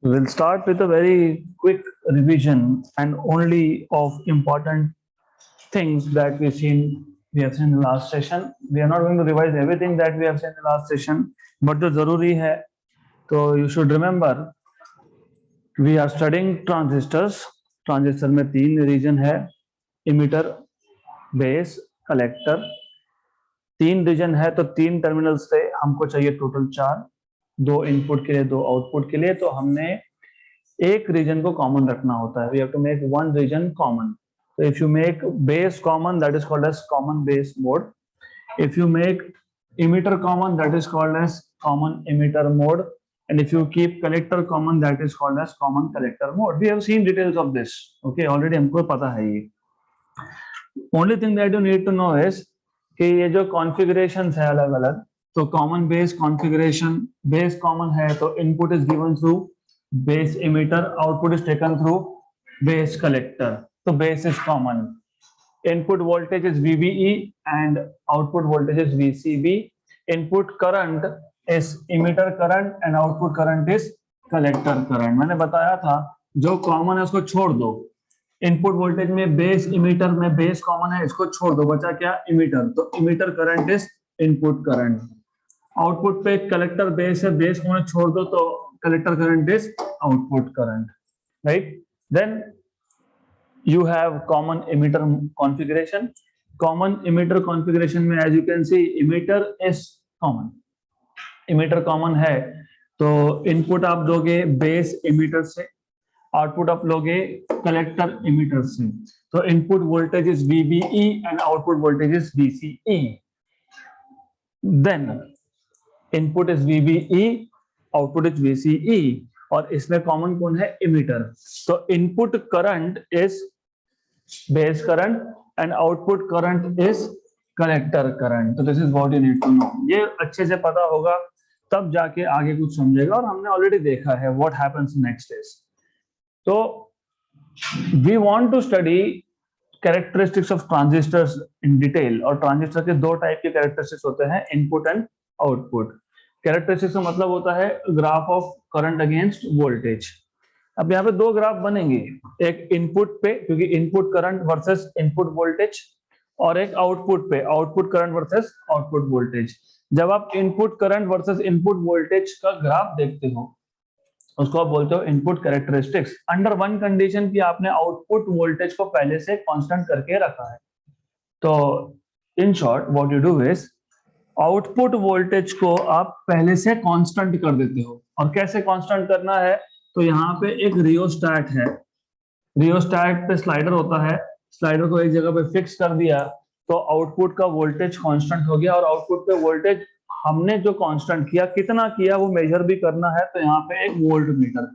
We'll start with a very quick revision and only of important things that we have seen in the last session. We are not going to revise everything that we have seen in the last session, but the zaruri hai. So you should remember we are studying transistors. Transistor में तीन reason है, emitter, base, collector. तीन reason है तो तीन terminal से हमको चाहिए टोटल चार, दो इनपुट के लिए दो आउटपुट के लिए। तो हमने एक रीजन को कॉमन रखना होता है। We have to make one reason common. So if you make base common, that is called as common base mode. If you make emitter common, that is called as common emitter mode. And if you keep collector common, that is called as common collector mode. We have seen details of this. Okay, already हमको पता है ये. Only thing that you need to know is कि ये जो configurations है अलग अलग, तो common base configuration, base common है तो input is given through base emitter, output is taken through base collector. So base is common. Input voltage is VBE and output voltage is VCB. Input current is emitter current and output current is collector current. मैंने बताया था जो common है उसको छोड़ दो। Input voltage में base emitter में बेस कॉमन है, इसको छोड़ दो, बचा क्या? इमीटर। तो emitter current is input current. Output पे कलेक्टर बेस है, बेस को छोड़ दो तो collector current is output current, right? Then you have common emitter configuration. Common emitter configuration में as you can see emitter is common. emitter common है तो input आप दोगे बेस इमीटर से, आउटपुट आप लोगे कलेक्टर इमीटर से। तो input voltage is VBE and output voltage is VCE। Then input is VBE, output is VCE और इसमें कॉमन कौन है? इमीटर। तो input current is base current and output current is collector current. तो this is what you need to know. ये अच्छे से पता होगा तब जाके आगे कुछ समझेगा, और हमने ऑलरेडी देखा है व्हाट हैपेंस नेक्स्ट इज। तो we want to study characteristics of transistors in detail. और ट्रांजिस्टर के दो टाइप के कैरेक्टरिस्टिक्स होते हैं, इनपुट एंड आउटपुट। कैरेक्टरिस्टिक्स का मतलब होता है graph of current against voltage. अब यहाँ पे दो ग्राफ बनेंगे, एक इनपुट पे क्योंकि input current versus input voltage, और एक आउटपुट पे output current versus output voltage. जब आप input current versus input voltage का ग्राफ देखते हो उसको आप बोलते हो input characteristics, under one condition की आपने आउटपुट वोल्टेज को पहले से कांस्टेंट करके रखा है। तो in short what you do is output voltage को आप पहले से कांस्टेंट कर देते हो। और कैसे कांस्टेंट करना है? तो यहाँ पे एक रियोस्टैट है, रियोस्टैट पे स्लाइडर होता है, स्लाइडर को एक जगह पे फिक्स कर दिया तो आउटपुट का वोल्टेज कांस्टेंट हो गया। और आउटपुट पे वोल्टेज हमने जो कांस्टेंट किया, कितना किया वो मेजर भी करना है। तो यहाँ पे एक volt meter,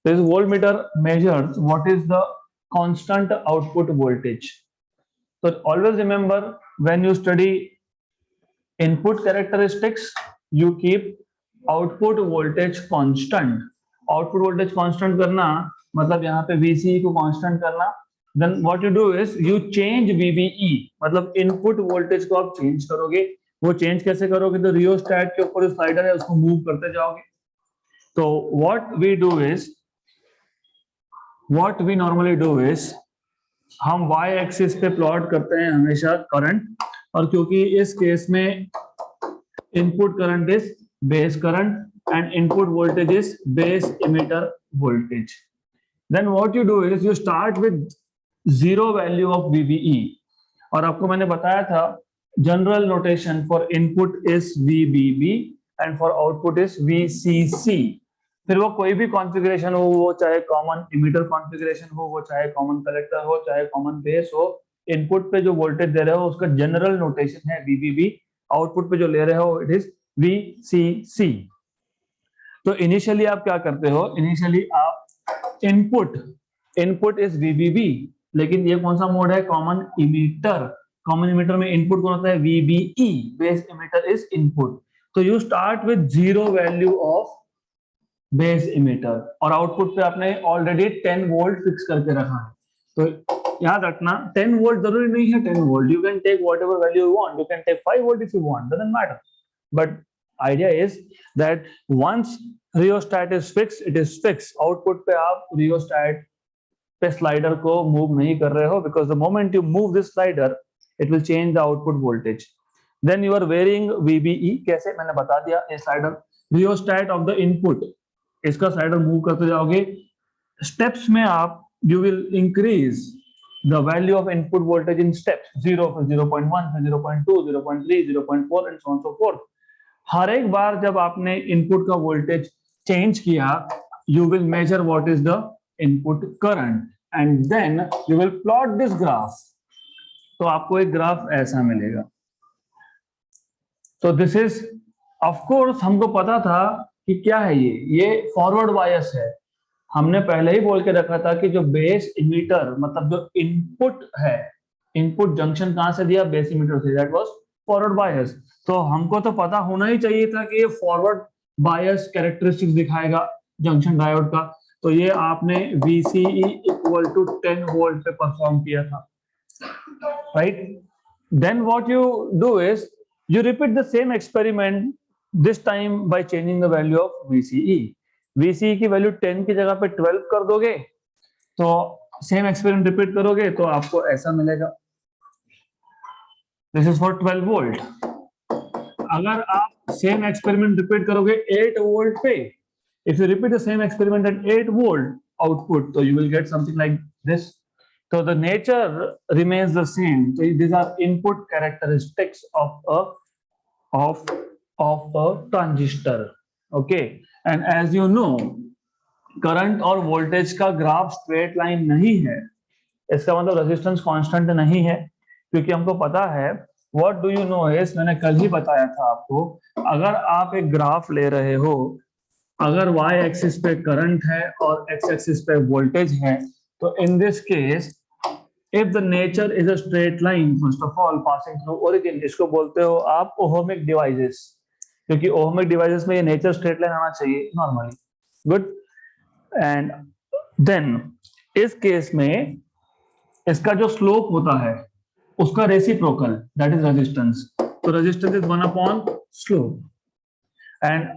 this volt meter measures what is the constant output voltage. तो always remember when you study input characteristics you keep output voltage constant. Output voltage constant करना मतलब यहाँ पे VCE को कांस्टेंट करना। Then what you do is you change VBE, मतलब input voltage को आप चेंज करोगे। वो चेंज कैसे करोगे? तो रियोस्टैट के ऊपर जो स्लाइडर है उसको मूव करते जाओगे। तो what we do is, what we normally do is हम y एक्सिस पे प्लॉट करते हैं हमेशा करंट, और क्योंकि इस केस में input current is base current and input voltage is base emitter voltage. Then what you do is you start with zero value of VBE, और आपको मैंने बताया था general notation for input is VBB and for output is VCC। फिर वो कोई भी configuration हो, वो चाहे कॉमन इमीटर कॉन्फ़िगरेशन हो, वो चाहे कॉमन कलेक्टर हो, चाहे कॉमन बेस हो, इनपुट पे जो वोल्टेज दे रहे हो उसका जनरल नोटेशन है VBB, आउटपुट पे जो ले रहे हो इट इज VCC। तो इनिशियली आप क्या करते हो? इनिशियली आप इनपुट इज VBB, लेकिन ये कौन सा मोड है? Common emitter. कॉमन इमीटर में इनपुट कौन होता है? VBE, base emitter is input. तो you start with zero value of base emitter, और आउटपुट पे आपने ऑलरेडी 10 वोल्ट फिक्स करके रखा है। तो याद रखना 10 वोल्ट जरूरी नहीं है 10 volt, you can take whatever value you want, you can take 5 volt if you want, doesn't matter, but idea is that once rheostat is fix, it is fix. Output पे आप रियोस्टैट पे slider को move नहीं कर रहे हो, because the moment you move this slider it will change the output voltage. Then you are varying VBE। कैसे, मैंने बता दिया। ये slider rheostat of the input, इसका स्लाइडर मूव करते जाओगे, स्टेप्स में आप you will increase the value of input voltage in steps, 0 फिर 0.1 फिर 0.2 0.3 0.4 and so on so forth। हर एक बार जब आपने इनपुट का वोल्टेज चेंज किया, you will measure what is the input current and then you will plot this graph। तो आपको एक ग्राफ ऐसा मिलेगा। तो दिस इज, ऑफ कोर्स हमको पता था कि क्या है ये फॉरवर्ड बायस है। हमने पहले ही बोल के रखा था कि जो बेस इमीटर, मतलब जो इनपुट है, इनपुट जंक्शन कहां से दिया, बेस इमीटर से, दैट वाज फॉरवर्ड बायस। तो हमको तो पता होना ही चाहिए था कि ये फॉरवर्ड बायस कैरेक्टरिस्टिक्स दिखाएगा जंक्शन डायोड का। तो ये आपने VCE इक्वल टू 10 वोल्ट पे परफॉर्म किया था, right. Then what you do is you repeat the same experiment, this time by changing the value of VCE। VCE की वैल्यू 10 की जगह पे 12 कर दोगे, तो सेम एक्सपेरिमेंट रिपीट करोगे तो आपको ऐसा मिलेगा। This is for 12 volt. अगर आप सेम एक्सपेरिमेंट रिपीट करोगे 8 वोल्ट पे, if you repeat the same experiment at 8 volt output, तो you will get something like this. So the nature remains the same. So these are input characteristics of a transistor. Okay, and as you know, current और voltage का graph straight line नहीं है। इसका मतलब resistance constant नहीं है, क्योंकि हमको पता है, what do you no is, मैंने कल ही बताया था आपको, अगर आप एक ग्राफ ले रहे हो, अगर y एक्सिस पे करंट है और x एक्सिस पे वोल्टेज है, तो in this case if the nature is a straight line, first of all passing through origin, इसको बोलते हो आप ओहमिक डिवाइसेस, क्योंकि ओहमिक डिवाइसेस में ये नेचर स्ट्रेट लाइन आना चाहिए नॉर्मली। गुड। एंड देन इस केस में इसका जो स्लोप होता है उसका रेसिप्रोकल, दैट इज रेजिस्टेंस। तो resistance is 1 upon slope, and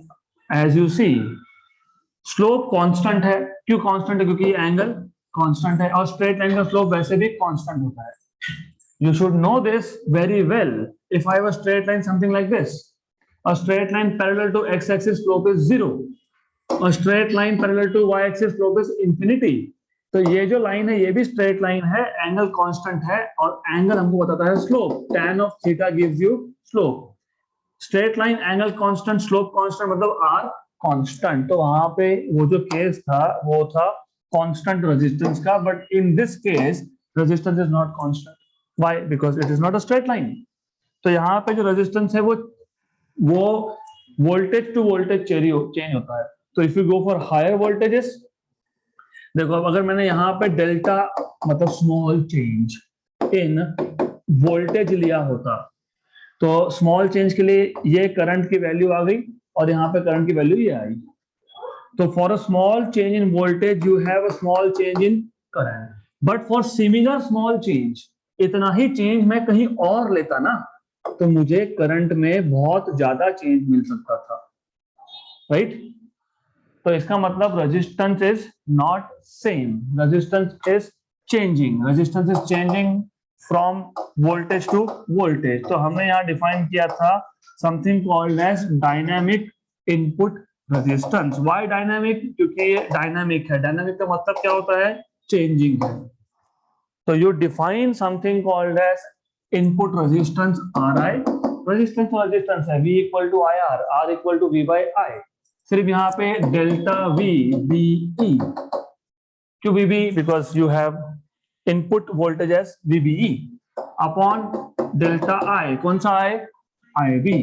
as you see slope constant है। क्यों कांस्टेंट है? क्योंकि ये एंगल कांस्टेंट है, और स्ट्रेट लाइन का स्लोप वैसे भी कांस्टेंट होता है। You should know this very well. If I have a straight line something like this, a straight line parallel to x-axis slope is 0, a straight line parallel to y-axis slope is infinity। तो ये जो line है ये भी straight line है, angle constant है, और angle हमको बताता है slope. tan of theta gives you slope। Straight line, angle constant, slope constant, मतलब r कांस्टेंट। तो वहां पे वो जो केस था वो था कांस्टेंट रेजिस्टेंस का, but in this case resistance is not constant. Why? Because it is not a straight line। तो यहाँ पे जो रेजिस्टेंस है वो वोल्टेज टू वोल्टेज चेंज होता है। तो if you go for higher voltages, देखो अब अगर मैंने यहाँ पे डेल्टा मतलब स्मॉल चेंज इन वोल्टेज लिया होता, तो स्मॉल चेंज के लिए ये करंट की वैल्यू आ गई और यहाँ पे करंट की वैल्यू ये आई। तो for a small change in voltage you have a small change in current, but for similar small change, इतना ही चेंज मैं कहीं और लेता ना, तो मुझे करंट में बहुत ज्यादा चेंज मिल सकता था, राइट। तो इसका मतलब resistance is not same, resistance is changing, resistance is changing from voltage to voltage. तो हमने यहाँ डिफाइन किया था something called as dynamic input resistance. Why dynamic? क्योंकि ये डायनामिक है। डायनामिक का मतलब क्या होता है? चेंजिंग है। So you define something called as input resistance Ri। resistance तो resistance है, V equal to IR, R equal to V by I। सिर्फ यहाँ पे डेल्टा V, VE। क्यों VB? Because you have input voltage as VBE upon delta I। कौन सा I? IB,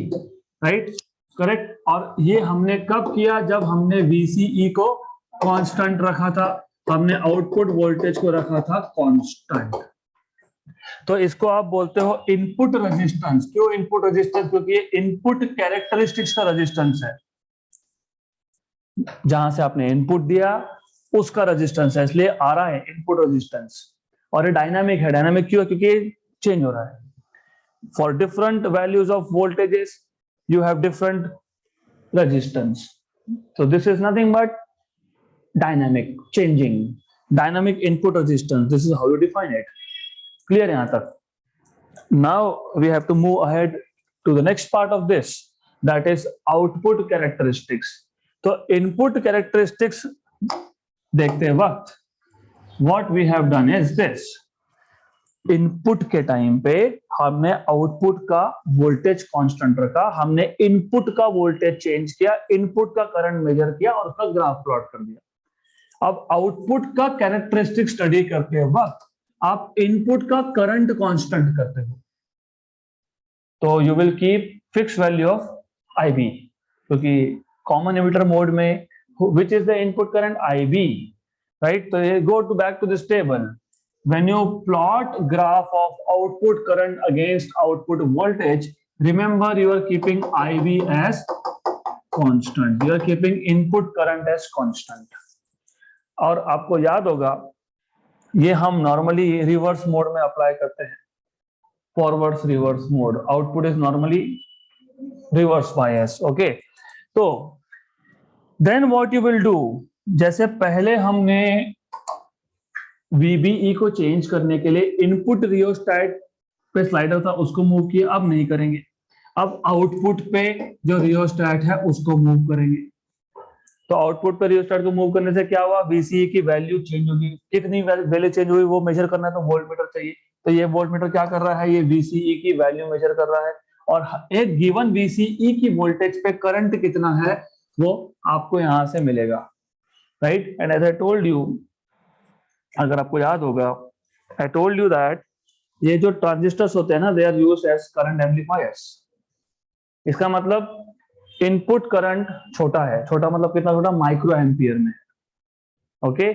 right? Correct. और ये हमने कब किया? जब हमने VCE को कांस्टेंट रखा था, हमने आउटपुट वोल्टेज को रखा था कांस्टेंट। तो इसको आप बोलते हो इनपुट रेजिस्टेंस। क्यों इनपुट रेजिस्टेंस? क्योंकि ये इनपुट कैरेक्टरिस्टिक्स का रेजिस्टेंस है, जहां से आपने इनपुट दिया उसका रेजिस्टेंस है, इसलिए आ रहा है इनपुट रेजिस्टेंस। और ये डायनामिक है। डायनामिक क्यों? क्योंकि चेंज हो रहा है। For different values of voltages you have different resistance. So this is nothing but dynamic, changing, dynamic input resistance. This is how you define it. Clear yahan tak? Now we have to move ahead to the next part of this, that is output characteristics. तो input characteristics देखते वक्त what we have done is this. Input के time पे हमने output का voltage constant रखा, हमने input का वोल्टेज चेंज किया, इनपुट का करंट मेजर किया और उसका ग्राफ प्लॉट कर दिया. अब आउटपुट का कैरेक्टरिस्टिक स्टडी करते वक्त आप इनपुट का करंट कांस्टेंट करते हो, तो you will keep fix value of IB, क्योंकि कॉमन एमिटर मोड में which is the input current IB, right. तो ये go to back to this table. When you plot graph of output current against output voltage, remember you are keeping IB as constant. You are keeping input current as constant. और आपको याद होगा ये हम normally reverse mode में apply करते हैं. Forwards reverse mode, output is normally reverse bias. Okay, तो then what you will do, जैसे पहले हमने VBE को चेंज करने के लिए इनपुट रियोस्टेट पे स्लाइडर था उसको मूव किया, अब नहीं करेंगे. अब आउटपुट पे जो रियोस्टेट है उसको मूव करेंगे. तो आउटपुट पे रियोस्टेट को मूव करने से क्या हुआ, VCE की वैल्यू चेंज होगी. कितनी वैल्यू चेंज हुई वो मेजर करना है तो वोल्टमीटर चाहिए. तो ये वोल्टमीटर क्या कर रहा है, ये VCE की वैल्यू मेजर कर रहा है और एक गिवन VCE की वोल्टेज पे करंट कितना है वो आपको यहां से मिलेगा, right. And as I told you, अगर आपको याद होगा, आई टोल्ड यू दैट ये जो ट्रांजिस्टर्स होते हैं ना, they are used as current amplifiers. इसका मतलब इनपुट करंट छोटा है, छोटा मतलब कितना छोटा, माइक्रो एम्पियर में, ओके.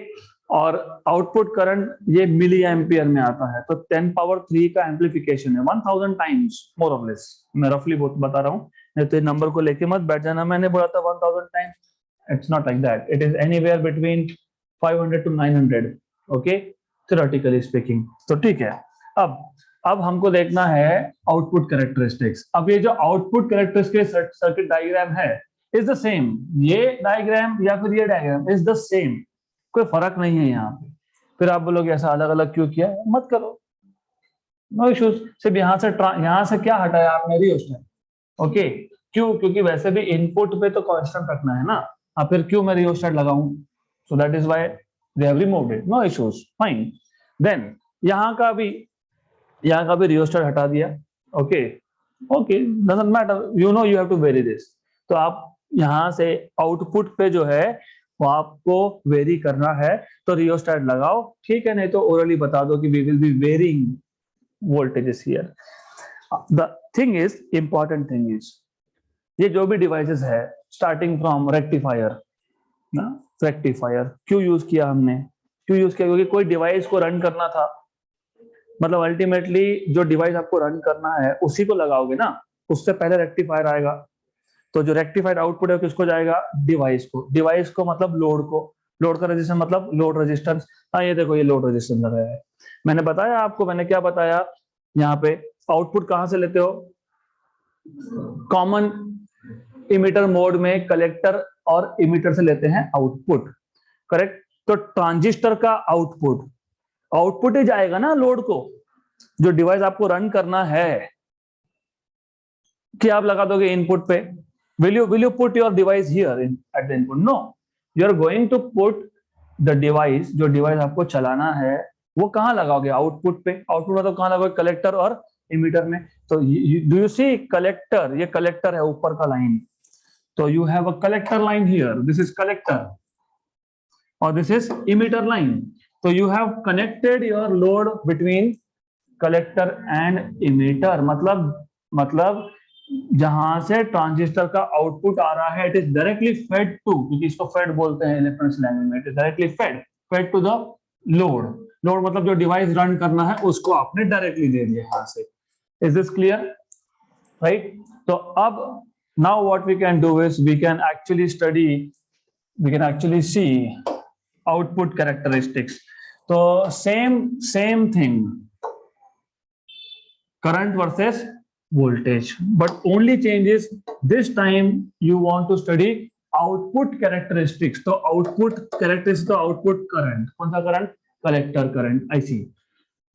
और आउटपुट करंट ये मिली एम्पियर में आता है. तो 10 पावर 3 का एम्पलीफिकेशन है 1000 टाइम्स मोर और लेस. मैं रफली बता रहा हूँ, नहीं तो नंबर को लेके मत बैठ जाना, मैंने बोला था 1000 times. It's not like that, it is anywhere between 500 to 900, okay, theoretically speaking. तो ठीक है, अब हमको देखना है आउटपुट कैरेक्टरिस्टिक्स. अब ये जो आउटपुट कैरेक्टरिस्टिक सर्किट डायग्राम है इज द सेम. ये डायग्राम या फिर ये डायग्राम इज द सेम, कोई फर्क नहीं है यहाँ पे. फिर आप बोलोगे ऐसा अलग अलग क्यों किया, मत करो, नो इश्यूज. सिर्फ यहाँ से क्या हटाया आपने, रियोस्टेट, ओके. क्यों, क्योंकि वैसे भी इनपुट पे तो कांस्टेंट रखना है ना. अब फिर क्यों मैं रियोस्टेट लगाऊं, so that is why they have removed it, no issues, fine. Then यहाँ का भी रियोस्टेट हटा दिया, okay, doesn't matter, you know you have to vary this. तो आप यहाँ से आउटपुट पे जो है वो आपको वेरी करना है तो रियोस्टेट लगाओ, ठीक है. नहीं तो ओरली बता दो कि we will be varying voltages here. The thing is, important thing is, ये जो भी डिवाइसेस है स्टार्टिंग फ्रॉम रेक्टिफायर ना, रेक्टिफायर क्यों यूज किया हमने, क्योंकि कोई डिवाइस को रन करना था. मतलब अल्टीमेटली जो डिवाइस आपको रन करना है उसी को लगाओगे ना, उससे पहले रेक्टिफायर आएगा. तो जो रेक्टिफाइड आउटपुट है किसको जाएगा, डिवाइस को मतलब लोड का रेजिस्टेंस मतलब लोड रेजिस्टेंस. हाँ ये देखो, ये लोड रेजिस्टेंस लगाया है. मैंने बताया आपको, मैंने क्या बताया, यहाँ पे आउटपुट कहां से लेते हो, कॉमन इमीटर मोड में कलेक्टर और इमीटर से लेते हैं आउटपुट, करेक्ट. तो ट्रांजिस्टर का आउटपुट ही जाएगा ना लोड को. जो डिवाइस आपको रन करना है क्या आप लगा दोगे इनपुट पे, will you put your device here at the input? No, you are going to put the device, जो डिवाइस आपको चलाना है वो कहां लगाओगे, आउटपुट पे. आउटपुट मतलब कहां लगाओगे, कलेक्टर और इमीटर में. तो डू यू सी कलेक्टर, ये कलेक्टर है ऊपर का line. So you have a collector line here. This is collector, or this is emitter line. So you have connected your load between collector and emitter. मतलब जहां से transistor का output आ रहा है, it is directly fed to, क्योंकि इसको fed बोलते हैं इलेक्ट्रॉनिक्स लैंग्वेज में, it is directly fed to the load. मतलब जो डिवाइस रन करना है उसको आपने डायरेक्टली दे दिया यहां से. Is this clear, right. तो अब now what we can do is we can actually see output characteristics. So same thing, current versus voltage, but only change is this time you want to study output characteristics. तो output characteristics तो output current, कौन सा current? collector current IC,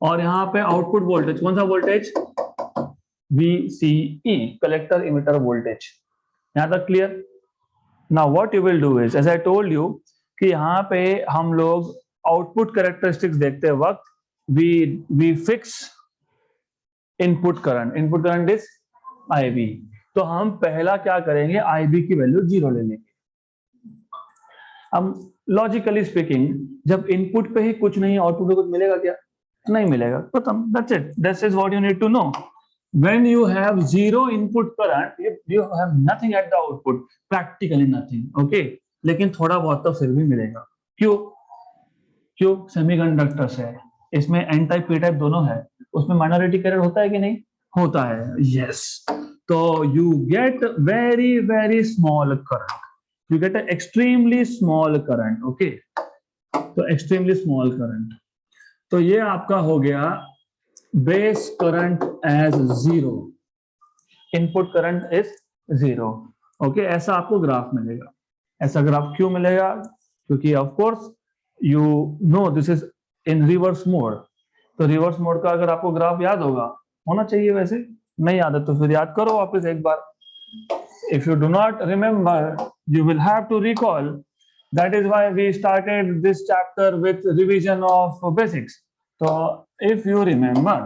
और यहाँ पे output voltage, कौन सा voltage? VCE, collector emitter voltage. यहाँ तक clear? Now what you will do is, as I told you, कि यहाँ पे हम लोग output characteristics देखते वक्त we fix input current is IB. तो हम पहला क्या करेंगे, IB की वैल्यू 0 ले लेंगे. अब लॉजिकली स्पीकिंग, जब इनपुट पे ही कुछ नहीं आउटपुट पे कुछ मिलेगा क्या? नहीं मिलेगा. खत्म. That's it. This is what you need to know. When you have zero input current, you have nothing at the output, practically nothing. Okay, लेकिन थोड़ा बहुत तो फिर भी मिलेगा. क्यों? क्यों? सेमीकंडक्टर्स है, इसमें एन टाइप पी टाइप दोनों है, उसमें माइनॉरिटी कैरियर होता है कि नहीं? होता है. यस. तो you get very very small current, you get extremely small current. Okay, तो एक्सट्रीमली स्मॉल करंट. तो ये आपका हो गया base current as 0, input current is 0. Okay, ऐसा आपको ग्राफ मिलेगा. ऐसा ग्राफ क्यों मिलेगा? क्योंकि of course you know this is in reverse mode. तो रिवर्स मोड का अगर आपको ग्राफ याद होना चाहिए, वैसे नहीं याद है तो फिर याद करो वापस एक बार. If you do not remember, you will have to recall. That is why we started this chapter with revision of basics. तो if you remember,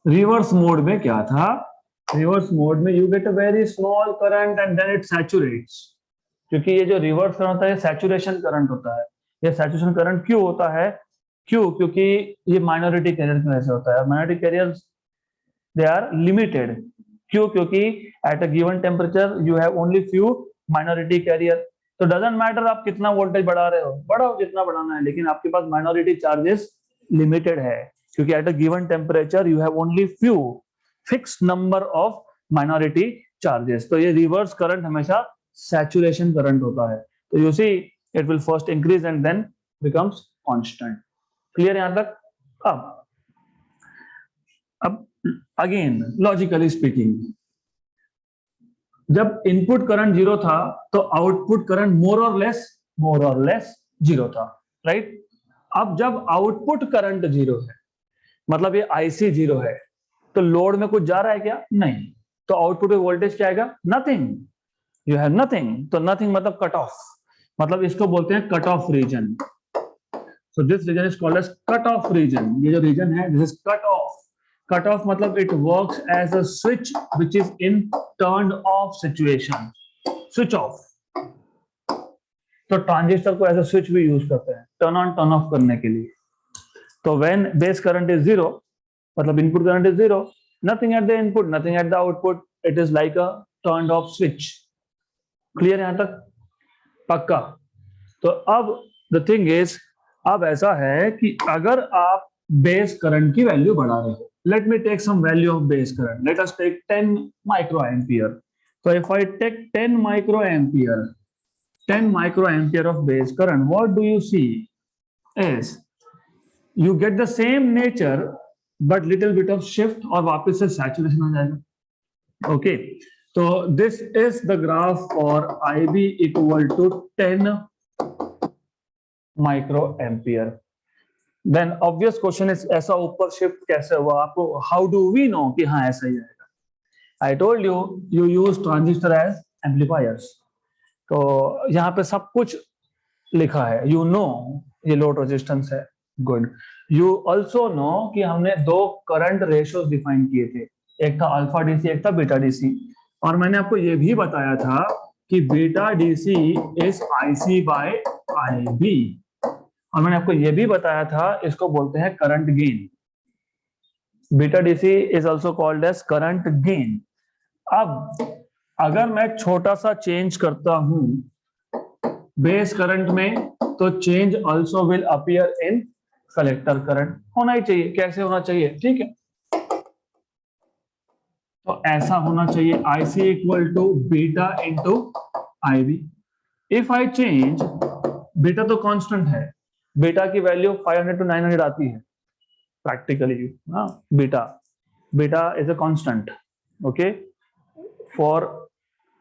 reverse mode में क्या था? रिवर्स मोड में you get a very small current and then it saturates. क्योंकि ये जो reverse current होता है, सैचुरेशन करंट होता है. ये सैचुरेशन करंट क्यों होता है? क्यों? क्योंकि ये माइनॉरिटी कैरियर की वजह से होता है. Minority carriers they are limited. क्यों? क्योंकि at a given temperature you have only few minority carrier. तो डजंट मैटर आप कितना वोल्टेज बढ़ा रहे हो, बढ़ाओ जितना बढ़ाना है, लेकिन आपके पास माइनॉरिटी चार्जेस लिमिटेड है. क्योंकि at a given temperature you have only few fixed number of minority charges. तो ये रिवर्स करंट हमेशा सैचुरेशन करंट होता है. तो you see it will first increase and then becomes constant. Clear यहां तक? अब अगेन लॉजिकली स्पीकिंग, जब इनपुट करंट 0 था तो आउटपुट करंट मोर और लेस 0 था. राइट? अब जब आउटपुट करंट 0 है, मतलब ये IC 0 है, तो लोड में कुछ जा रहा है क्या? नहीं. तो आउटपुट पे वोल्टेज क्या आएगा? नथिंग. You have nothing. तो नथिंग मतलब कट ऑफ, मतलब इसको बोलते हैं cut off region. So this region is called as cut off region. ये जो रीजन है, this is cut off. Cut off मतलब it works as a switch which is in turn off situation. Switch off. तो transistor को as a switch भी use करते हैं turn on turn off करने के लिए. तो व्हेन बेस करंट इज 0, मतलब input current is 0, nothing at the input, nothing at the output, it is like a turn off switch. Clear यहां तक? पक्का? तो अब द थिंग इज, अब ऐसा है कि अगर आप बेस करंट की वैल्यू बढ़ा रहे हो, let me take some value of base current. Let us take 10 microampere. तो if I take 10 microampere of base current, what do you see is you get the same nature but little bit of shift और वापस से saturation हो जाएगा. Okay, so this is the graph for IB equal to 10 microampere. Then obvious question is, ऐसा ऊपर shift कैसे हुआ? आपको how do we know कि हाँ ऐसा ही आएगा? I told you you use transistor as amplifiers. तो यहाँ पे सब कुछ लिखा है. You know ये load resistance है. गुड. यू ऑल्सो नो कि हमने 2 करंट रेशियोज डिफाइन किए थे, एक था अल्फा डीसी, एक था बीटा डीसी. और मैंने आपको ये भी बताया था कि beta DC is IC by IB. और मैंने आपको ये भी बताया था, इसको बोलते हैं current gain. Beta DC is also called as current gain. अब अगर मैं छोटा सा चेंज करता हूं बेस करंट में, तो change also will appear in collector current. होना ही चाहिए. कैसे होना चाहिए? ठीक है, तो ऐसा होना चाहिए, IC equal to beta into IB. If I change, beta तो कांस्टेंट है, बीटा की वैल्यू 500 to 900 आती है प्रैक्टिकली। हाँ, beta is a constant. Okay, for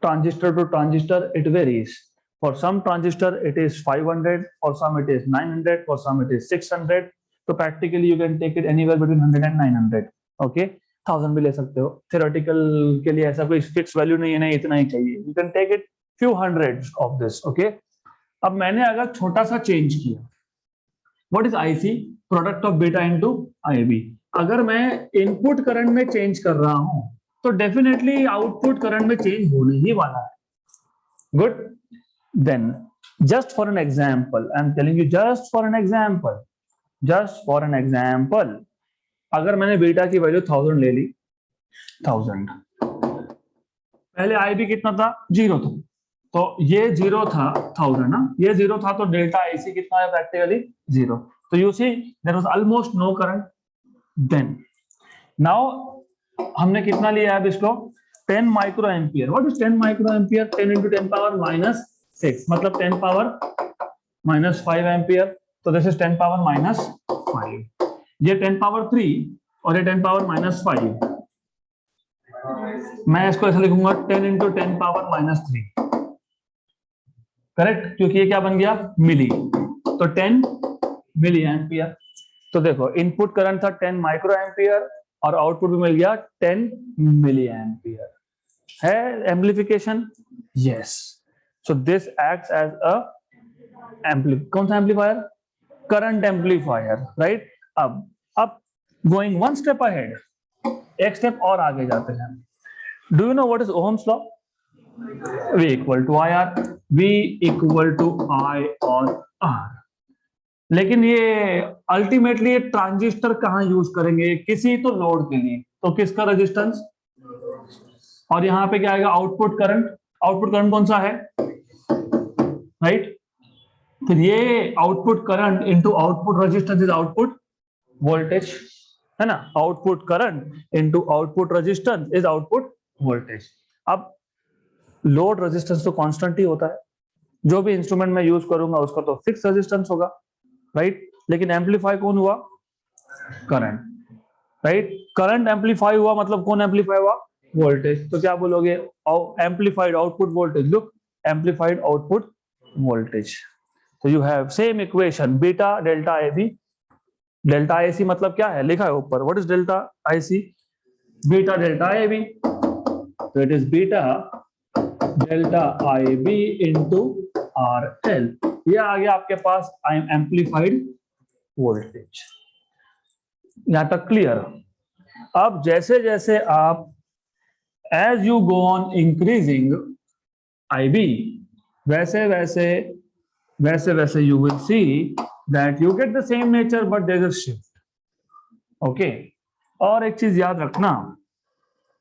transistor to transistor it varies. For some transistor it is 500, for some it is 900, for some it is 600. So practically you can take it anywhere between 100 and 900. Okay, 1000 भी ले सकते हो। theoretical के लिए ऐसा कोई fix value नहीं है, नहीं इतना ही चाहिए। You can take it few hundreds of this. Okay, अब मैंने अगर छोटा सा चेंज किया, what is IC? Product of beta into IB। अगर मैं इनपुट करंट में चेंज कर रहा हूं तो डेफिनेटली आउटपुट करंट में चेंज होने ही वाला है। Good, then just for an example, I am telling you, just for an example, अगर मैंने बीटा की वैल्यू 1000 ले ली, 1000, पहले IB कितना था? 0 था, तो ये 0 था 1000 ना, ये 0 था, तो डेल्टा IC कितना है? प्रैक्टिकली 0। तो you see there was almost no current. Then now हमने कितना लिया है इसको? 10 micro ampere. What is 10 micro ampere? 10 into 10 power minus 6, मतलब 10 power minus 5 एम्पियर। तो दिस इज 10 power minus 5। ये 10 power 3 और ये 10 power minus 5। मैं इसको ऐसा लिखूंगा 10 into 10 power minus 3, करेक्ट, क्योंकि ये क्या बन गया? मिली। तो 10 मिली एम्पियर। तो देखो इनपुट करंट था 10 माइक्रो एम्पियर और आउटपुट भी मिल गया 10 मिली एम्पियर। है amplification? Yes. So this acts as a कौन सा एम्पलीफायर? Current amplifier, right. अब गोइंग वन स्टेप अहेड, एक स्टेप और आगे जाते हैं। Do you know what is Ohm's law? V equal to IR, V equal to I और R। लेकिन ये अल्टीमेटली ट्रांजिस्टर कहाँ यूज करेंगे? किसी तो लोड के लिए, तो किसका रेजिस्टेंस? और यहाँ पे क्या आएगा? Output current. आउटपुट करंट कौन सा है? राइट। फिर ये output current into output resistance is output voltage, है ना। Output current into output resistance is output voltage. अब लोड रेजिस्टेंस तो कांस्टेंट ही होता है, जो भी इंस्ट्रूमेंट मैं यूज करूंगा उसका तो फिक्स रेजिस्टेंस होगा, राइट। लेकिन एम्पलीफाई कौन हुआ? Current, right. करंट एम्पलीफाई हुआ मतलब कौन एम्पलीफाई हुआ? वोल्टेज। तो क्या बोलोगे? Amplified output voltage. Look, amplified output voltage. तो you have same equation, beta delta AB। Delta IC मतलब क्या है? लिखा है ऊपर। What is delta IC? Beta delta AB। तो it is beta delta IB into RL। ये आ गया आपके पास एम्पलीफाइड वोल्टेज। यहां तक क्लियर? अब जैसे जैसे आप as you go on increasing IB, वैसे वैसे you will see that you get the same nature but there is a shift. Okay, और एक चीज याद रखना,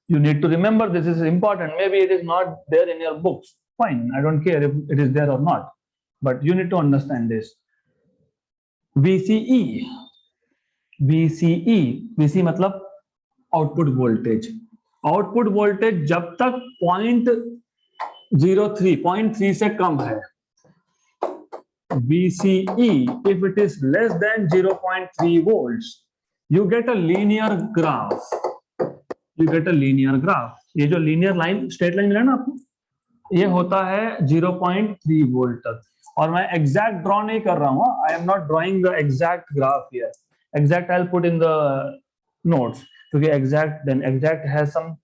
you need to remember, this is important, maybe it is not there in your books, fine, I don't care if it is there or not, but you need to understand this. VC मतलब output voltage. Output voltage जब तक 0.03 से कम है, VCE if it is less than 0.3 volts, you get a linear graph। ये जो linear line, straight line मिला ना आपको, ये होता है 0.3 वोल्ट तक। और मैं एग्जैक्ट ड्रॉ नहीं कर रहा हूँ, आई am not drawing the exact graph here. Exact I will put in the notes, क्योंकि एग्जैक्ट हैज सम,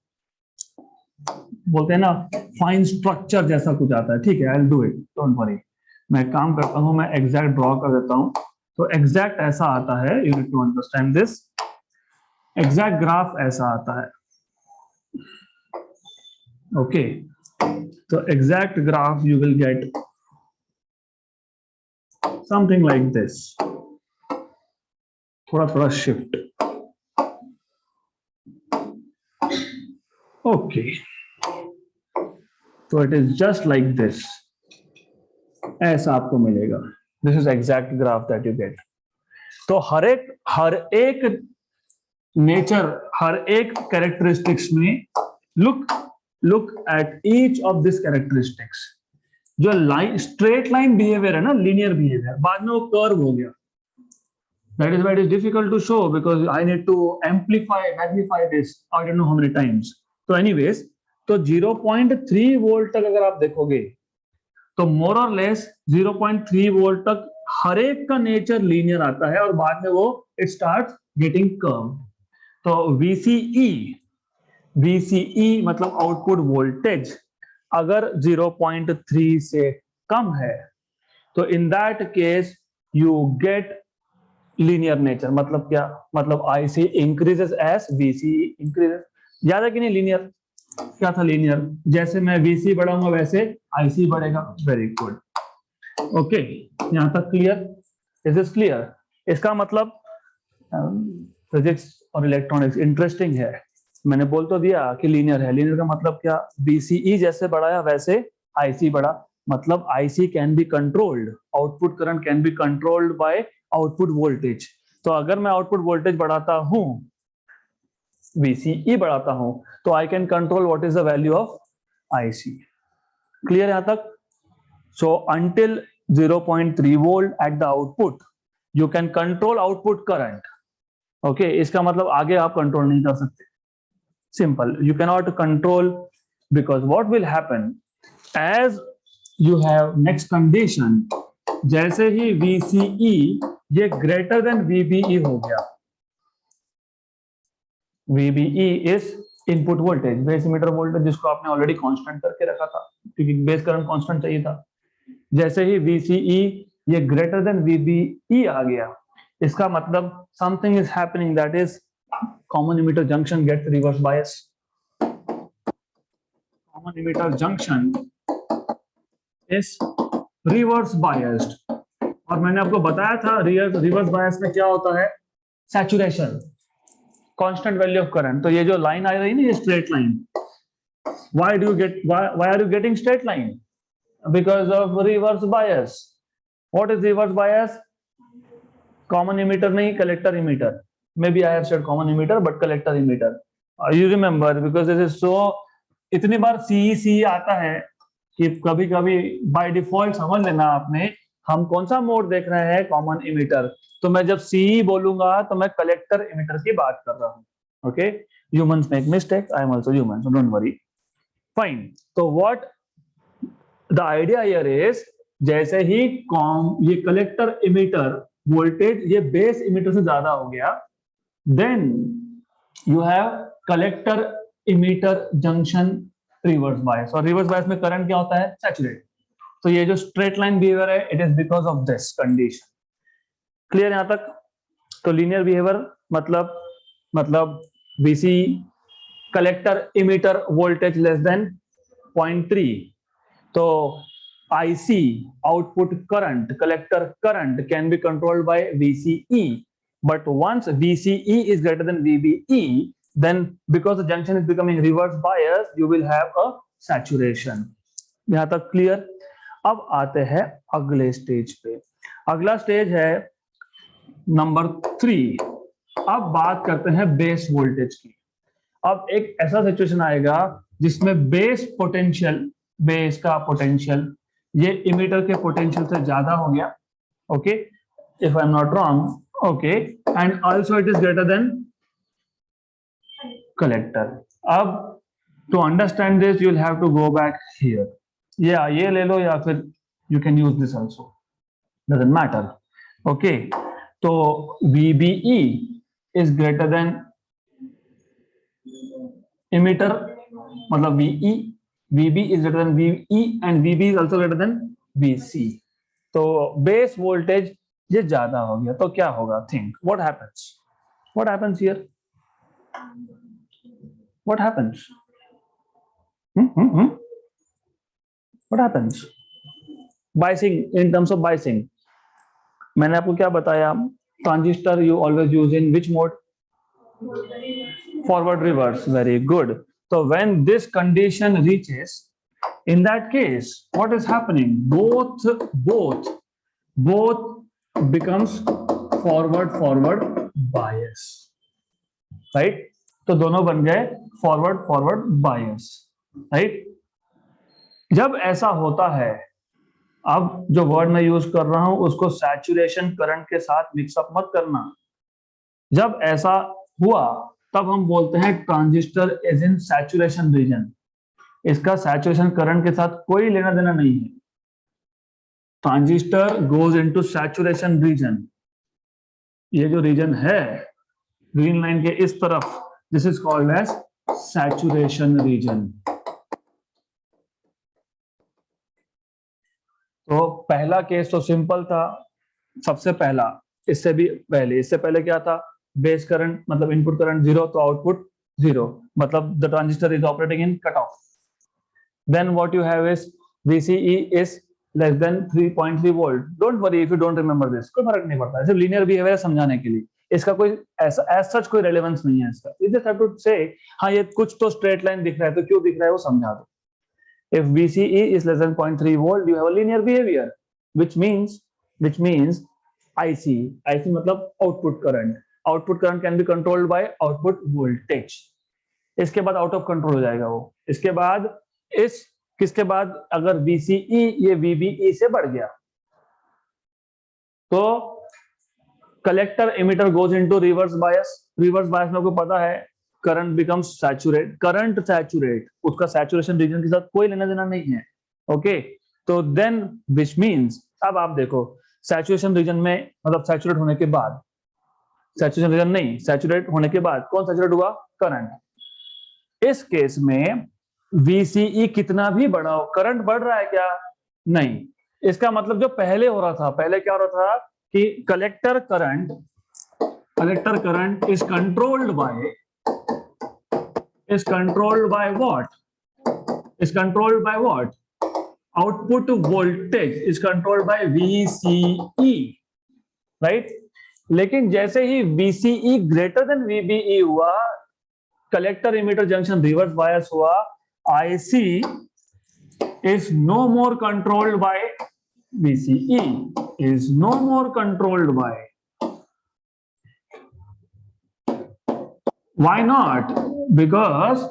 बोलते हैं ना, फाइन स्ट्रक्चर जैसा कुछ आता है। ठीक है, I will do it, don't worry. मैं काम करता हूँ, मैं एग्जैक्ट ड्रॉ कर देता हूँ। तो एग्जैक्ट ऐसा आता है, you need to understand this. Exact graph ऐसा आता है। Okay, so exact graph you will get something like this, थोड़ा shift। Okay, so it is just like this, ऐसा आपको मिलेगा। This is exact graph that you get। तो हर एक nature, हर एक कैरेक्टरिस्टिक्स में look at each of these characteristics। जो line, straight line behaviour है ना, लीनियर बिहेवियर, बाद में वो कर्व हो गया, That is why it is difficult to show because I need to magnify this I don't know how many times. So anyways, तो 0.3 volt तक अगर आप देखोगे तो मोर और लेस 0.3 वोल्ट तक हर एक का नेचर लीनियर आता है और बाद में वो इट स्टार्ट गेटिंग कर्व. तो VCE मतलब आउटपुट वोल्टेज अगर 0.3 से कम है तो in that case you get linear nature. मतलब क्या? मतलब IC increases as VCE increases. याद है कि नहीं लीनियर क्या था? लीनियर जैसे मैं VC बढ़ाऊंगा वैसे IC बढ़ेगा. Very good. ओके, यहां तक क्लियर? Is this clear? इसका मतलब फिजिक्स और इलेक्ट्रॉनिक्स इंटरेस्टिंग है. मैंने बोल तो दिया कि लीनियर है. लीनियर का मतलब क्या? VCE जैसे बढ़ाया वैसे IC बढ़ा. मतलब IC can be controlled, output current can be controlled by output voltage. तो अगर मैं आउटपुट वोल्टेज बढ़ाता हूं, VCE बढ़ाता हूं, तो I can control what is the value of IC. Clear यहां तक? So until 0.3 volt at the output you can control output current. Okay, इसका मतलब आगे आप कंट्रोल नहीं कर सकते. Simple, you can not control because what will happen as you have next condition. जैसे ही VCE ये ग्रेटर देन VBE हो गया. VBE is input voltage, base emitter voltage, जिसको आपने ऑलरेडी कांस्टेंट करके रखा था क्योंकि बेस करंट कांस्टेंट चाहिए था. जैसे ही VCE ये ग्रेटर देन VBE आ गया, इसका मतलब something is happening, that is common emitter junction get reverse bias. Common emitter junction is reverse biased. और मैंने आपको बताया था रिवर्स बायस में क्या होता है? Saturation, constant value of current. तो ये जो लाइन आ रही है ना, ये straight line. why are you getting straight line? Because of reverse bias. What is reverse bias? Common emitter नहीं, collector emitter. Maybe I have said common emitter but collector emitter. You remember because this is so. इतनी बार CE आता है कि कभी कभी by default समझ लेना आपने हम कौन सा मोड देख रहे हैं, कॉमन इमिटर. तो मैं जब CE बोलूंगा तो मैं कलेक्टर इमिटर की बात कर रहा हूं. Okay, humans make mistake, I am also human, so don't worry. Fine. तो what the idea here is, जैसे ही ये कलेक्टर इमिटर वोल्टेज ये बेस इमिटर से ज्यादा हो गया, then you have collector emitter junction reverse bias. और रिवर्स बायस में करंट क्या होता है? सैचुरेट. तो ये जो स्ट्रेट लाइन बिहेवियर है, it is because of this condition. Clear यहां तक? तो लीनियर बिहेवियर मतलब VC collector emitter voltage less than 0.3. तो IC output current, collector current can be controlled by VCE. But once VCE is greater than VBE, then because the junction is becoming reverse bias, you will have a saturation. यहां तक clear? अब आते हैं अगले stage पे. अगला stage है number 3. अब बात करते हैं बेस वोल्टेज की. अब एक ऐसा सिचुएशन आएगा जिसमें बेस का पोटेंशियल ये इमिटर के पोटेंशियल से ज्यादा हो गया. Okay, if I am not wrong. Okay, and also it is greater than collector. अब to understand this you will have to go back here. ये ले लो या फिर you can use this also, doesn't matter. Okay, तो VBE is greater than emitter, मतलब VB is greater than VE and VB is also greater than VC. तो base voltage ये ज्यादा हो गया तो क्या होगा? Think what happens here? What happens? What happens? Biasing, in terms of biasing, मैंने आपको क्या बताया? Transistor you always use in which mode? Forward reverse. Very good. So when this condition reaches, in that case, what is happening? Both becomes forward bias, right? तो दोनों बन गए forward bias, right? जब ऐसा होता है, अब जो वर्ड मैं यूज कर रहा हूं उसको सैचुरेशन करंट के साथ मिक्सअप मत करना। जब ऐसा हुआ तब हम बोलते हैं transistor is in saturation region. इसका सैचुरेशन करंट के साथ कोई लेना देना नहीं है। Transistor goes into saturation region. ये जो रीजन है ग्रीन लाइन के इस तरफ, this is called as saturation region. तो पहला केस तो सिंपल था, सबसे पहला। इससे पहले क्या था? बेस करंट मतलब इनपुट करंट जीरो, तो आउटपुट जीरो, मतलब the transistor is operating in cut off. Then what you have is VCE is less than 3.3 volt. Don't worry if you don't remember this, कोई फर्क नहीं पड़ता, सिर्फ linear behaviour समझाने के लिए। इसका कोई ऐसा एज सच कोई रेलेवेंस नहीं है इसका। यू जस्ट हैव टू से हाँ ये कुछ तो स्ट्रेट लाइन दिख रहा है, तो क्यों दिख रहा है वो समझा दो। If VCE is less than 0.3 volt, you have a linear behavior, which means IC. IC मतलब output current. Output current can be controlled by output voltage. इसके बाद आउट ऑफ कंट्रोल हो जाएगा वो। इसके बाद किसके बाद अगर VCE ये VBE से बढ़ गया तो collector emitter goes into reverse bias. Reverse bias में आपको पता है करंट बिकम्स सैचुरेट, उसका सैचुरेशन रीजन के साथ कोई लेना देना नहीं है। ओके, तो देन विच मीन्स, अब आप देखो सैचुरेशन रीजन में मतलब सैचुरेट होने के बाद, सैचुरेशन रीजन नहीं, सैचुरेट होने के बाद कौन सैचुरेट हुआ? करंट। इस केस में VCE कितना भी बढ़ाओ, करंट बढ़ रहा है क्या? नहीं। इसका मतलब जो पहले हो रहा था, पहले क्या हो रहा था कि collector current is controlled by what? Output voltage is controlled by VCE, right? लेकिन जैसे ही VCE ग्रेटर देन VBE हुआ, कलेक्टर इमिटर जंक्शन रिवर्स बायस हुआ, IC is no more controlled by VCE, is no more controlled by. Why not? Because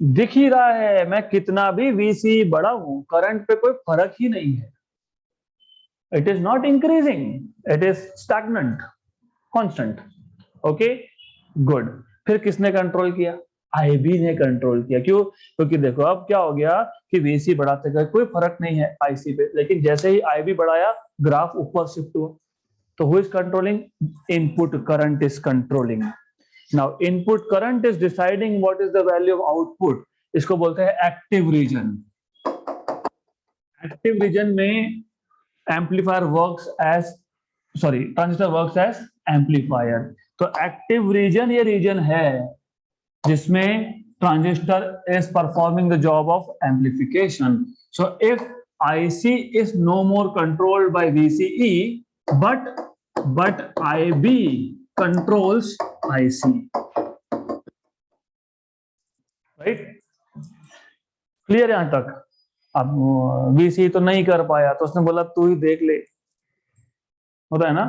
दिख ही रहा है, मैं कितना भी VCE बढ़ाऊं करंट पे कोई फर्क ही नहीं है। It is not increasing, it is stagnant, constant. Okay, good. फिर किसने कंट्रोल किया? IB ने कंट्रोल किया। क्यों? क्योंकि देखो अब क्या हो गया कि VCE बढ़ाते गए कोई फर्क नहीं है IC पे, लेकिन जैसे ही IB बढ़ाया ग्राफ ऊपर शिफ्ट हुआ। तो who is controlling? Input current is controlling. Now input current is deciding what is the value of output. इसको बोलते हैं एक्टिव रीजन। एक्टिव रीजन में amplifier works as transistor works as amplifier. तो active region ये region है जिसमें transistor is performing the job of amplification. So if IC is no more controlled by VCE, but IB controls IC, right? Clear यहां तक? अब VCE तो नहीं कर पाया तो उसने बोला तू ही देख ले, होता है ना?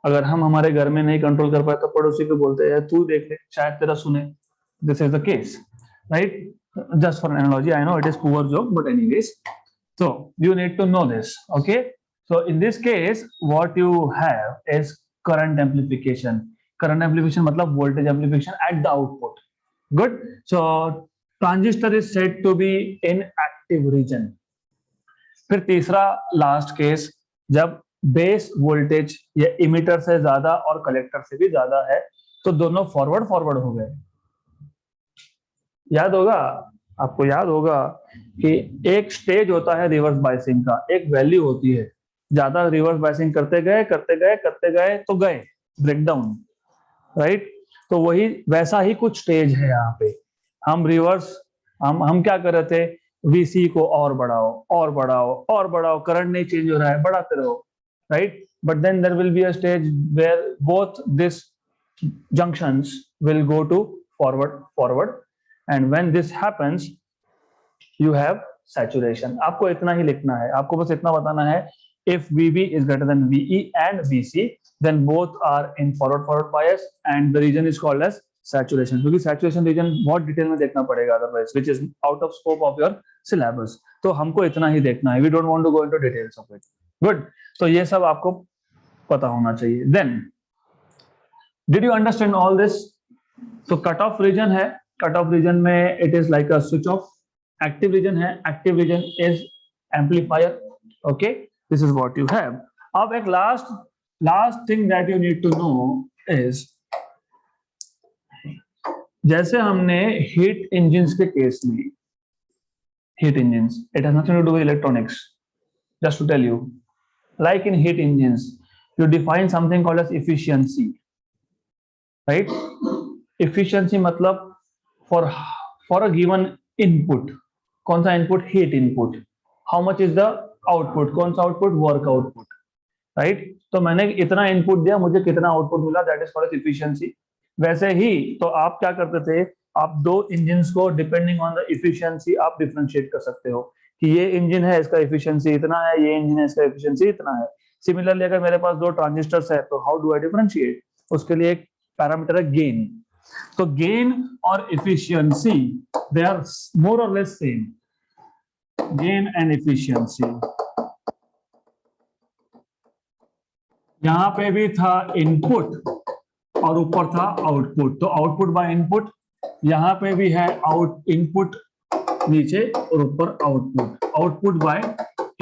अगर हम हमारे घर में नहीं कंट्रोल कर पाए तो पड़ोसी को बोलते हैं तू देख ले, शायद तेरा सुने। This is the case, right? Just for analogy, I know it is poor joke, but anyways, so you need to know this. Okay, so in this case what you have is current amplification मतलब voltage amplification at the output. Good. So transistor is said to be in active region. फिर तीसरा last case, जब base voltage या emitter से ज्यादा और collector से भी ज्यादा है तो दोनों फॉरवर्ड हो गए। याद होगा आपको, याद होगा कि एक स्टेज होता है रिवर्स बायसिंग का, एक वैल्यू होती है। ज्यादा रिवर्स बायसिंग करते गए तो गए ब्रेकडाउन, राइट? तो वही वैसा ही कुछ स्टेज है यहाँ पे। हम क्या कर रहे थे? VC को और बढ़ाओ, करंट नहीं चेंज हो रहा है, बढ़ाते रहो, right? But then there will be a stage where both this junctions will go to forward, and when this happens you have saturation. आपको इतना ही लिखना है, आपको बस इतना बताना है, if VB is greater than VE and VC, then both are in forward bias and the region is called as saturation. क्योंकि saturation region बहुत डिटेल में देखना पड़ेगा otherwise, which is out of scope of your syllabus. तो हमको इतना ही देखना है, we don't want to go into details of it. Good, तो ये सब आपको पता होना चाहिए। Then did you understand all this? तो कट ऑफ रीजन है, कट ऑफ रीजन में it is like a switch off. Active region है, active region is amplifier. Okay, this is what you have. अब एक last thing that you need to know is, जैसे हमने heat engines के case में, heat engines, it has nothing to do with electronics, just to tell you, like in heat engines you define something called as efficiency, right? Efficiency मतलब for a given input, कौन सा input? Heat input. How much is the output? कौन सा output? Work output, right? तो मैंने इतना input दिया, मुझे कितना output मिला, that is called as efficiency. वैसे ही तो आप क्या करते थे, आप दो इंजिन्स को डिपेंडिंग ऑन द इफिशियंसी आप डिफरेंशिएट कर सकते हो कि ये इंजन है इसका एफिशिएंसी इतना है, ये इंजन है इसका एफिशिएंसी इतना है। सिमिलरली अगर मेरे पास दो ट्रांजिस्टर्स है तो हाउ डू आई डिफरेंशिएट? उसके लिए एक पैरामीटर है गेन। तो गेन और एफिशिएंसी दे आर मोर और less same, gain and efficiency. यहां पे भी था इनपुट और ऊपर था आउटपुट, तो आउटपुट बाय इनपुट। यहां पे भी है आउट इनपुट नीचे और ऊपर आउटपुट, आउटपुट बाय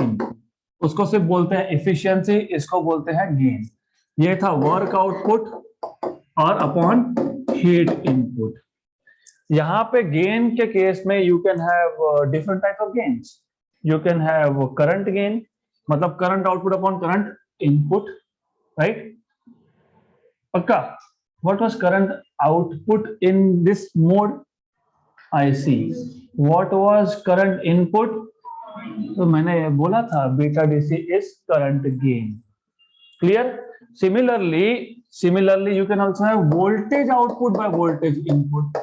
इनपुट। उसको सिर्फ बोलते हैं एफिशिएंसी, इसको बोलते हैं गेन। ये था वर्क आउटपुट और अपॉन हीट इनपुट। यहां पे गेन के केस में you can have different type of gains. You can have current gain, मतलब current output upon current input, right? पक्का? What was current output in this mode? I see. What was current input? तो मैंने बोला था beta DC is current gain. Clear? Similarly, you can also have voltage output by voltage input.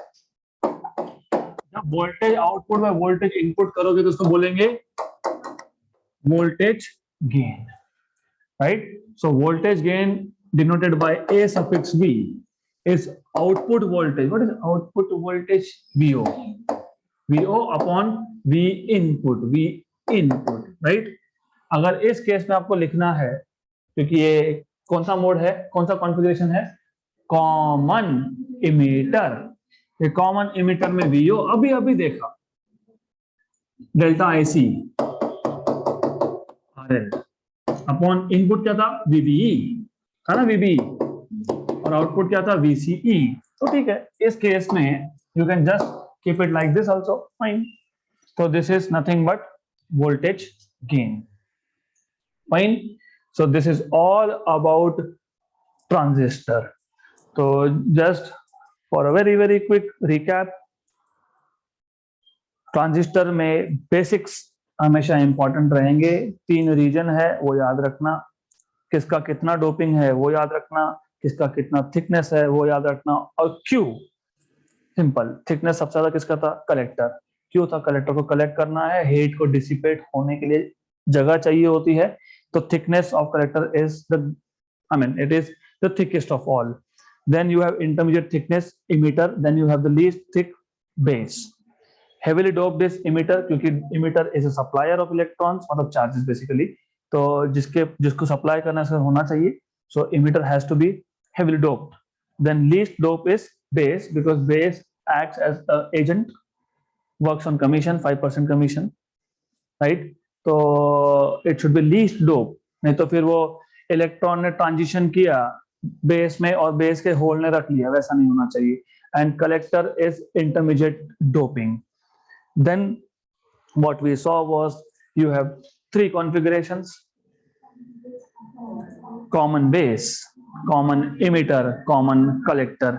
जब voltage output by voltage input करोगे तो उसको बोलेंगे voltage gain, right? So voltage gain denoted by A suffix V is output voltage. What is output voltage? VO. VO upon V input. V input, right? अगर इस case में आपको लिखना है, क्योंकि ये कौन सा मोड है, कौन सा कॉन्फ़िगरेशन है? Common emitter. ये कॉमन इमीटर में VO अभी देखा, delta IC RL upon input क्या था? VBE था ना, VBE, और आउटपुट क्या था? VCE। तो ठीक है, इस केस में you can just keep it like this also, fine. तो this is nothing but voltage gain, fine. So this is all about transistor. तो just for a very quick recap, transistor में basics हमेशा important रहेंगे। 3 reason है वो याद रखना, किसका कितना डोपिंग है वो याद रखना, किसका कितना थिकनेस है वो याद रखना, और क्यू। सिंपल, थिकनेस सबसे ज्यादा किसका था? कलेक्टर। क्यों था? कलेक्टर को कलेक्ट करना है, हीट को डिसिपेट होने के लिए जगह चाहिए होती है, तो thickness of collector is the, I mean it is the thickest of all. Then you have intermediate thickness emitter, then you have the least thick base. Heavily doped is emitter, क्योंकि emitter is a supplier of electrons, मतलब charges basically, तो जिसको supply करना होना चाहिए, so emitter has to be heavily doped. Then least dope is base, because base acts as an agent, works on commission, 5% commission, right? तो it should be least dope, नहीं तो फिर वो इलेक्ट्रॉन ने ट्रांजिशन किया बेस में और base के होल ने रख लिया, वैसा नहीं होना चाहिए। And collector is intermediate doping. Then what we saw was you have 3 configurations: common base, common emitter, common collector.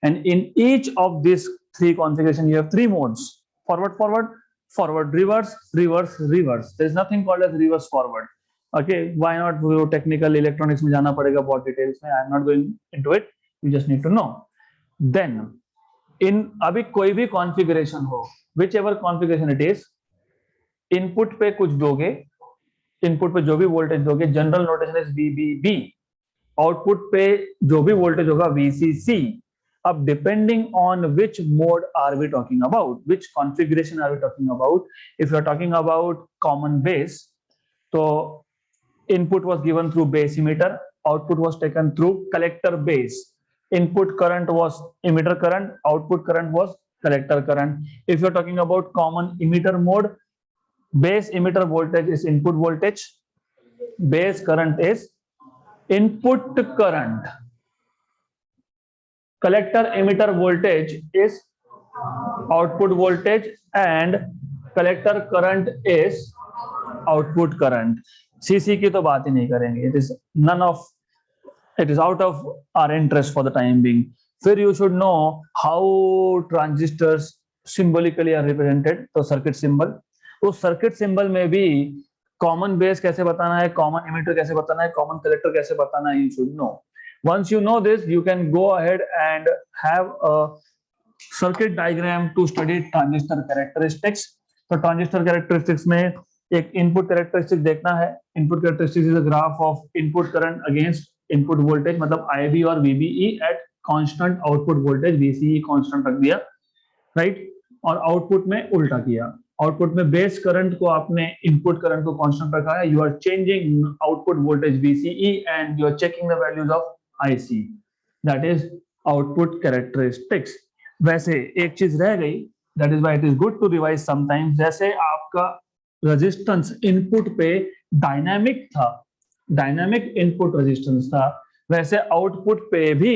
And in each of these 3 configurations you have 3 modes: forward forward, forward reverse, reverse reverse. There is nothing called as reverse forward. Okay, why not? वो technical electronics में जाना पड़ेगा बहुत details में, I am not going into it, you just need to know. Then in अभी कोई भी configuration हो, whichever configuration it is, input पे कुछ दोगे, इनपुट पे जो भी वोल्टेज दोगे, general notation is VBB। Output पे जो भी वोल्टेज होगा VCC। अब depending on which mode are we talking about, which configuration are we talking about. If you are talking about common base, तो input was given through base emitter, output was taken through collector base. Input current was emitter current, output current was collector current. If you're talking about common emitter mode, base emitter voltage is input voltage, base current is input current, collector emitter voltage is output voltage, and collector current is output current. CC की तो बात ही नहीं करेंगे, it is none of, it is out of our interest for the time being. फिर you should know how transistors symbolically are represented. तो circuit symbol, उस circuit symbol में भी कॉमन बेस कैसे बताना है, कॉमन इमिटर कैसे बताना है, कॉमन कलेक्टर कैसे बताना है, you should know. Once you know this, you can go ahead and have a circuit diagram to study transistor characteristics. तो ट्रांजिस्टर कैरेक्टरिस्टिक्स में एक इनपुट कैरेक्टरिस्टिक देखना है. Input characteristic is a graph of input current against input voltage, मतलब IB और VBE at constant output voltage, VCE constant रख दिया, right. और आउटपुट में उल्टा किया. आउटपुट में बेस करंट को आपने इनपुट करंट को कांस्टेंट रखा है. You are changing output voltage VCE and you are checking the values of IC. That is output characteristics. वैसे एक चीज रह गई, that is why it is good to revise sometimes. जैसे आपका रेजिस्टेंस इनपुट पे डायनामिक था, डायनामिक इनपुट रेजिस्टेंस था, वैसे आउटपुट पे भी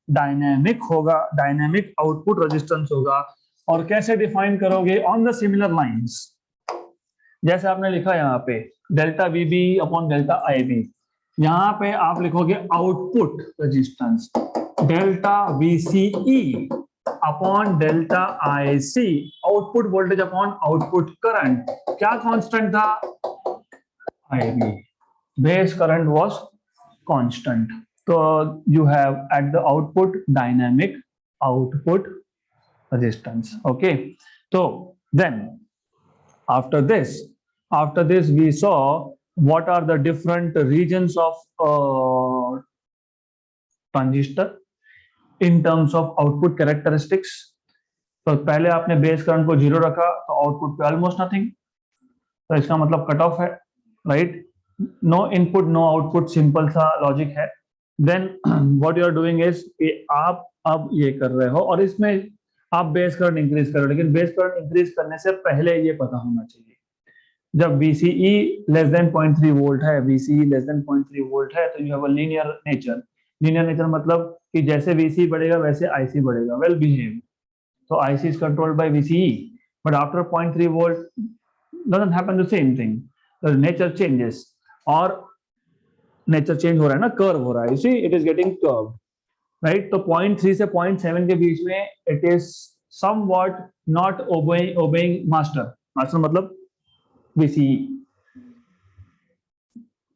डायनामिक होगा, डायनामिक आउटपुट रेजिस्टेंस होगा. और कैसे डिफाइन करोगे? On the similar lines. जैसे आपने लिखा यहाँ पे delta VB upon delta IB, यहाँ पे आप लिखोगे output resistance delta VCE upon delta IC, output voltage upon output current. क्या कांस्टेंट था? IB. Base current was constant. तो you have at the output dynamic output resistance. Okay, so then after this we saw what are the different regions of transistor in terms of output characteristics. तो पहले आपने base current को 0 रखा तो output पे almost nothing, तो इसका मतलब कट ऑफ है, right. No input no output, simple सा लॉजिक है. Then what you are doing is आप अब ये कर रहे हो और इसमें आप बेस करंट इंक्रीज करो, लेकिन बेस करंट इंक्रीज करने से पहले ये पता होना चाहिए, जब VCE लेस देन 0.3 वोल्ट है, VCE लेस देन 0.3 वोल्ट है, तो you have a linear nature. Linear nature मतलब कि जैसे VCE बढ़ेगा वैसे IC बढ़ेगा, वेल बिहेव. तो IC is controlled by VCE, but after 0.3 volt doesn't happen the same thing, the nature changes. और नेचर चेंज हो रहा है ना, कर्व हो रहा है, you see it is getting curve, right. तो 0.3 से 0.7 के बीच में it is somewhat not obeying master. Master मतलब VCE.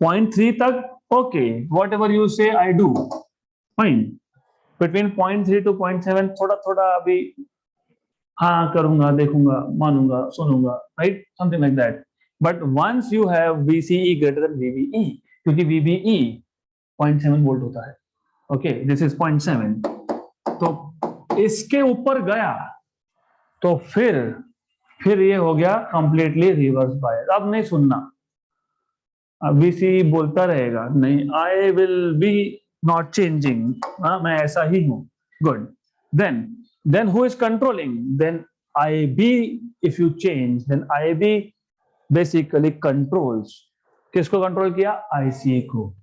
0.3 तक ओके, वॉट एवर यू से I do, fine. Between 0.3 to 0.7 थोड़ा थोड़ा अभी हाँ करूंगा, देखूंगा, मानूंगा, सुनूंगा, right, something like that. But once you have VCE greater than VBE, क्योंकि VBE 0.7 वोल्ट होता है, ओके, दिस इज 0.7, तो इसके ऊपर गया तो फिर ये हो गया कंप्लीटली रिवर्स बायस. अब नहीं सुनना, VCE बोलता रहेगा, नहीं, I will be not changing, मैं ऐसा ही हूं, good. Then who is controlling? Then IB. If you change then IB basically controls. किसको कंट्रोल किया? IC को.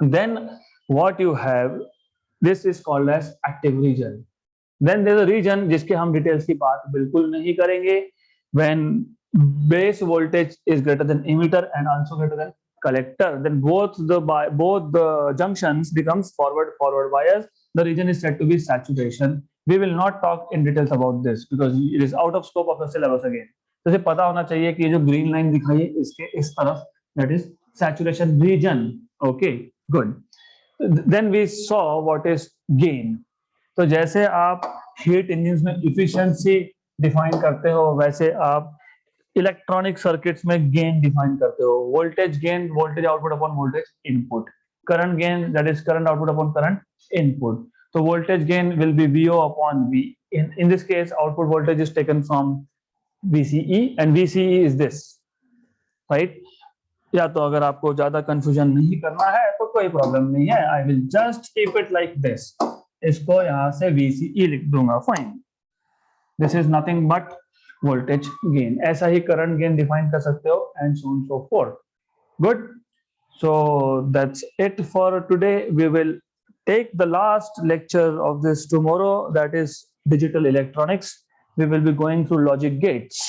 Then what you have, this is called as active region. Then there is a region जिसके हम details की बात बिल्कुल नहीं करेंगे. When base voltage is greater than emitter and also greater than collector, then both the junctions becomes forward bias. The region is said to be saturation. We will not talk in details about this because it is out of scope of the syllabus again. तो इसे पता होना चाहिए कि ये जो green line दिखाई है इसके इस तरफ, that is saturation region. Okay, good. Then we saw what is gain. तो जैसे आप हीट इंजन में इफिशिएंसी डिफाइन करते हो, वैसे आप इलेक्ट्रॉनिक सर्किट्स में गेन डिफाइन करते हो. Voltage gain, voltage output upon voltage input. Current gain, that is current output upon current input. So voltage gain will be VO upon V. In this case, output voltage is taken from VCE and VCE is this, right? या तो अगर आपको ज्यादा confusion नहीं करना है तो कोई प्रॉब्लम नहीं है, I will just keep it like this, इसको यहां से VCE लिख दूंगा, fine. This is nothing but voltage gain. ऐसा ही करंट गेन डिफाइन कर सकते हो and so on so fourth. Good. So that's it for today. We will take the last lecture of this tomorrow, that is digital electronics. We will be going through logic gates.